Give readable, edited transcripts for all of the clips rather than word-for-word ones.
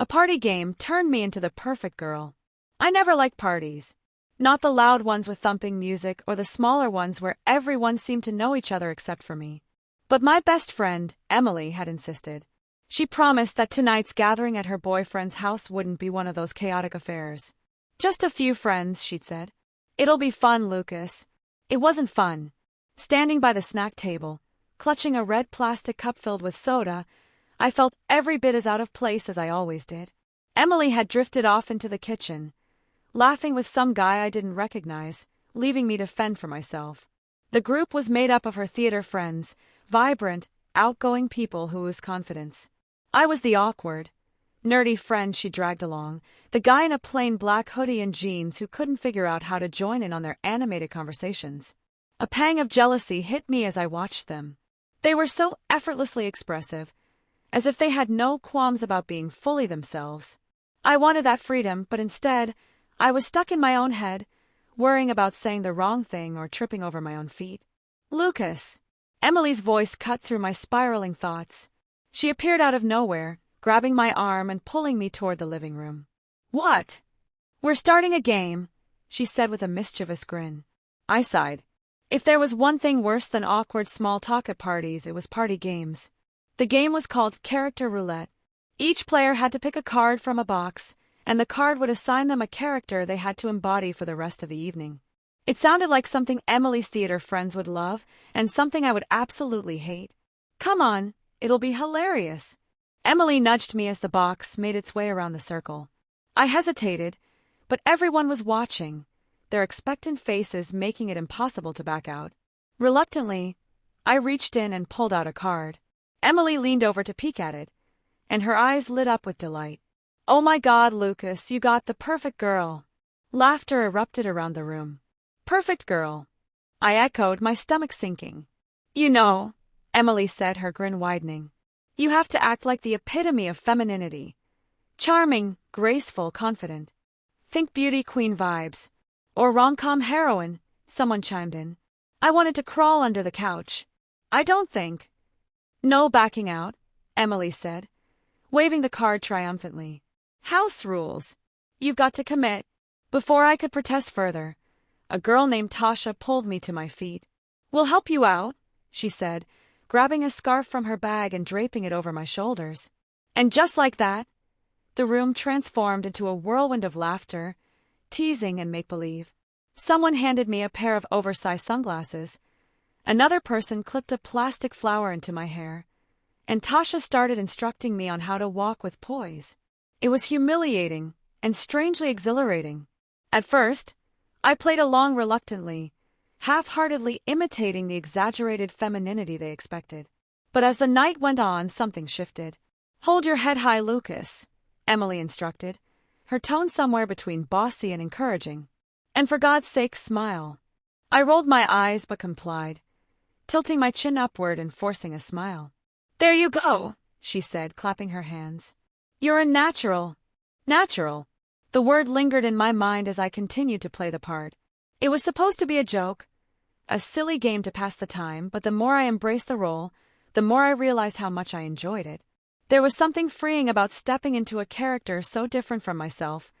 A party game turned me into the perfect girl. I never liked parties. Not the loud ones with thumping music or the smaller ones where everyone seemed to know each other except for me. But my best friend, Emily, had insisted. She promised that tonight's gathering at her boyfriend's house wouldn't be one of those chaotic affairs. Just a few friends, she'd said. It'll be fun, Lucas. It wasn't fun. Standing by the snack table, clutching a red plastic cup filled with soda, I felt every bit as out of place as I always did. Emily had drifted off into the kitchen, laughing with some guy I didn't recognize, leaving me to fend for myself. The group was made up of her theater friends, vibrant, outgoing people who oozed confidence. I was the awkward, nerdy friend she dragged along, the guy in a plain black hoodie and jeans who couldn't figure out how to join in on their animated conversations. A pang of jealousy hit me as I watched them. They were so effortlessly expressive, as if they had no qualms about being fully themselves. I wanted that freedom, but instead, I was stuck in my own head, worrying about saying the wrong thing or tripping over my own feet. Lucas. Emily's voice cut through my spiraling thoughts. She appeared out of nowhere, grabbing my arm and pulling me toward the living room. What? We're starting a game, she said with a mischievous grin. I sighed. If there was one thing worse than awkward small talk at parties, it was party games. The game was called Character Roulette. Each player had to pick a card from a box, and the card would assign them a character they had to embody for the rest of the evening. It sounded like something Emily's theater friends would love, and something I would absolutely hate. Come on, it'll be hilarious. Emily nudged me as the box made its way around the circle. I hesitated, but everyone was watching, their expectant faces making it impossible to back out. Reluctantly, I reached in and pulled out a card. Emily leaned over to peek at it, and her eyes lit up with delight. Oh my God, Lucas, you got the perfect girl. Laughter erupted around the room. Perfect girl. I echoed, my stomach sinking. You know, Emily said, her grin widening. You have to act like the epitome of femininity. Charming, graceful, confident. Think beauty queen vibes. Or rom-com heroine, someone chimed in. I wanted to crawl under the couch. I don't think. No backing out, Emily said, waving the card triumphantly. House rules. You've got to commit. Before I could protest further, a girl named Tasha pulled me to my feet. We'll help you out, she said, grabbing a scarf from her bag and draping it over my shoulders. And just like that, the room transformed into a whirlwind of laughter, teasing and make-believe. Someone handed me a pair of oversized sunglasses. Another person clipped a plastic flower into my hair, and Tasha started instructing me on how to walk with poise. It was humiliating and strangely exhilarating. At first, I played along reluctantly, half-heartedly imitating the exaggerated femininity they expected. But as the night went on, something shifted. Hold your head high, Lucas, Emily instructed, her tone somewhere between bossy and encouraging. And for God's sake, smile. I rolled my eyes but complied, tilting my chin upward and forcing a smile. There you go, she said, clapping her hands. You're a natural. Natural. The word lingered in my mind as I continued to play the part. It was supposed to be a joke, a silly game to pass the time, but the more I embraced the role, the more I realized how much I enjoyed it. There was something freeing about stepping into a character so different from myself,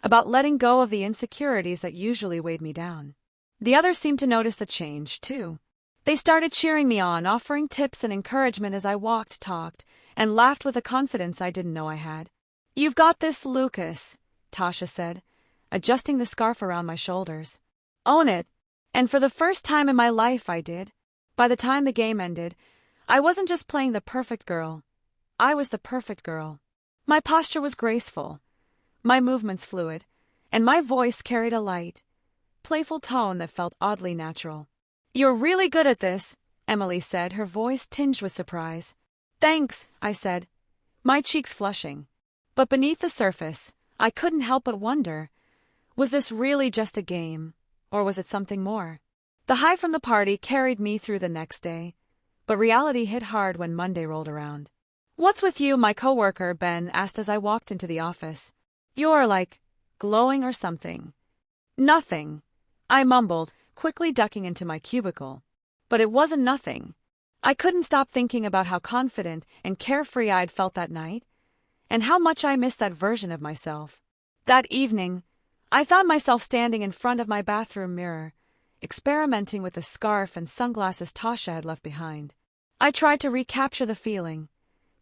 about letting go of the insecurities that usually weighed me down. The others seemed to notice the change, too. They started cheering me on, offering tips and encouragement as I walked, talked, and laughed with a confidence I didn't know I had. You've got this, Lucas, Tasha said, adjusting the scarf around my shoulders. Own it. And for the first time in my life, I did. By the time the game ended, I wasn't just playing the perfect girl. I was the perfect girl. My posture was graceful, my movements fluid, and my voice carried a light, playful tone that felt oddly natural. You're really good at this, Emily said, her voice tinged with surprise. Thanks, I said, my cheeks flushing. But beneath the surface, I couldn't help but wonder, was this really just a game, or was it something more? The high from the party carried me through the next day, but reality hit hard when Monday rolled around. What's with you? My coworker, Ben, asked as I walked into the office. You're like, glowing or something. Nothing, I mumbled, quickly ducking into my cubicle. But it wasn't nothing. I couldn't stop thinking about how confident and carefree I'd felt that night, and how much I missed that version of myself. That evening, I found myself standing in front of my bathroom mirror, experimenting with the scarf and sunglasses Tasha had left behind. I tried to recapture the feeling,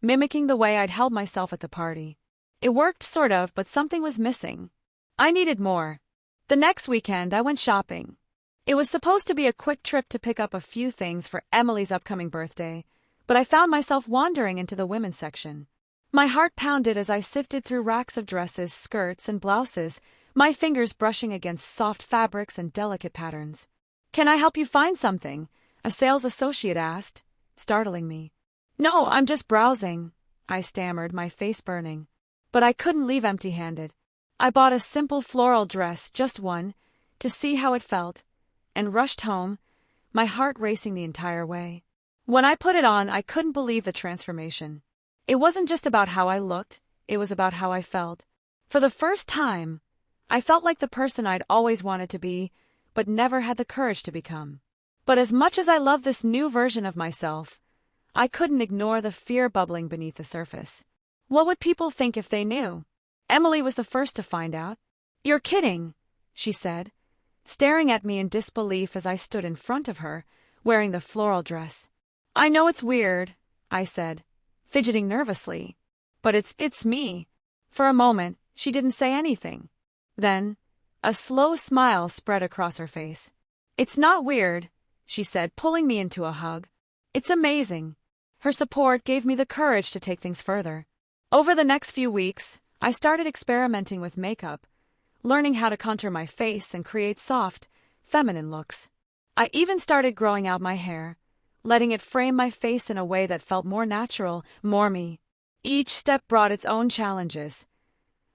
mimicking the way I'd held myself at the party. It worked sort of, but something was missing. I needed more. The next weekend, I went shopping. It was supposed to be a quick trip to pick up a few things for Emily's upcoming birthday, but I found myself wandering into the women's section. My heart pounded as I sifted through racks of dresses, skirts, and blouses, my fingers brushing against soft fabrics and delicate patterns. "Can I help you find something?" a sales associate asked, startling me. "No, I'm just browsing," I stammered, my face burning. But I couldn't leave empty-handed. I bought a simple floral dress, just one, to see how it felt, and rushed home, my heart racing the entire way. When I put it on, I couldn't believe the transformation. It wasn't just about how I looked, it was about how I felt. For the first time, I felt like the person I'd always wanted to be, but never had the courage to become. But as much as I loved this new version of myself, I couldn't ignore the fear bubbling beneath the surface. What would people think if they knew? Emily was the first to find out. "You're kidding," she said, staring at me in disbelief as I stood in front of her, wearing the floral dress. "I know it's weird," I said, fidgeting nervously, "but it's me." For a moment, she didn't say anything. Then, a slow smile spread across her face. "It's not weird," she said, pulling me into a hug. "It's amazing." Her support gave me the courage to take things further. Over the next few weeks, I started experimenting with makeup, learning how to contour my face and create soft, feminine looks. I even started growing out my hair, letting it frame my face in a way that felt more natural, more me. Each step brought its own challenges.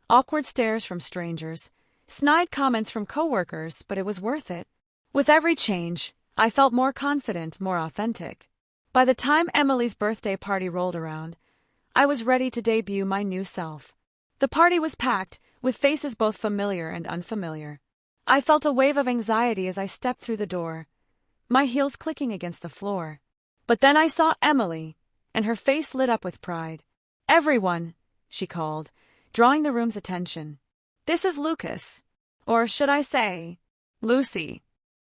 Awkward stares from strangers, snide comments from coworkers, but it was worth it. With every change, I felt more confident, more authentic. By the time Emily's birthday party rolled around, I was ready to debut my new self. The party was packed, with faces both familiar and unfamiliar. I felt a wave of anxiety as I stepped through the door, my heels clicking against the floor. But then I saw Emily, and her face lit up with pride. "Everyone," she called, drawing the room's attention. "This is Lucas. Or should I say, Lucy."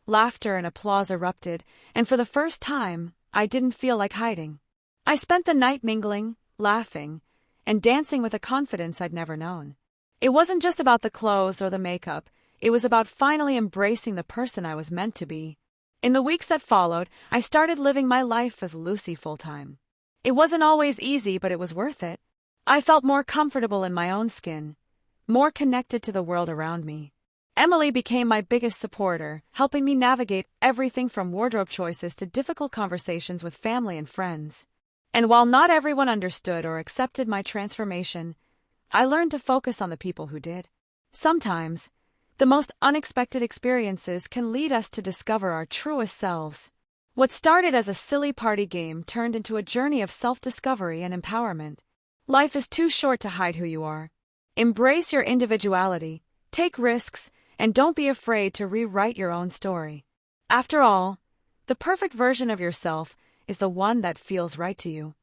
Laughter and applause erupted, and for the first time, I didn't feel like hiding. I spent the night mingling, laughing, and dancing with a confidence I'd never known. It wasn't just about the clothes or the makeup, it was about finally embracing the person I was meant to be. In the weeks that followed, I started living my life as Lucy full-time. It wasn't always easy, but it was worth it. I felt more comfortable in my own skin, more connected to the world around me. Emily became my biggest supporter, helping me navigate everything from wardrobe choices to difficult conversations with family and friends. And while not everyone understood or accepted my transformation, I learned to focus on the people who did. Sometimes, the most unexpected experiences can lead us to discover our truest selves. What started as a silly party game turned into a journey of self-discovery and empowerment. Life is too short to hide who you are. Embrace your individuality, take risks, and don't be afraid to rewrite your own story. After all, the perfect version of yourself is the one that feels right to you.